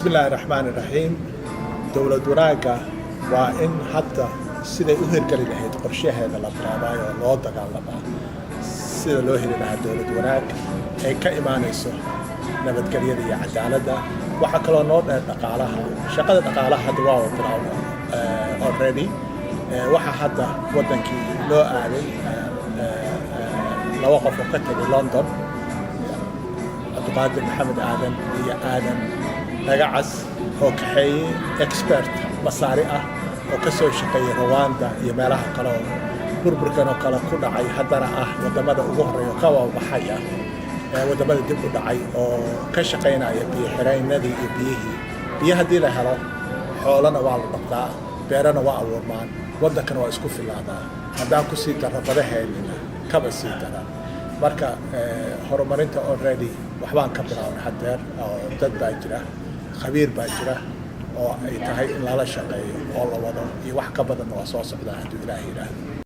بسم الله الرحمن الرحيم. دولة وناقة وإن حتى سيدة أهرقلي لهيد قرشيها إذا لطرابايا والله دقال لبا سيدة لوهري لها دولة وناق أي كإيمانيسو نبتقلية دي عدالة وحكالو نوضنا دقالها شقادة دقالها دواء وطراونا already waxa hadda wadankii loo aaday laba qof oo ka tagay London Abdulqaadir Maxamed Aadan iyo Aadan Nagacas oo kaxeeyay expert masaari ah oo ka soo shaqeeyay Rwanda iyo meelaha kale oo burburkan oo kale ku dhacay haddana ah wadamada ugu horeeya ka baxaya wadamada dib u dhacay oo ka shaqeynaya biyo xireenadii iyo biyaha hadii la helo xoolana waa la dhaqdaa beerana waa awoormaan waddankana waa isku filaadaa haddaan ku sii daro badaheennina kaba sii daran marka horumarinta already waxbaan ka bilaabnay hadeer oo dad baa jira khabiir baa jira oo ay tahay in lala shaqeeyo oo la wado iyo wax ka badan waa soo socdaa hadduu ilaahay yidhaahdo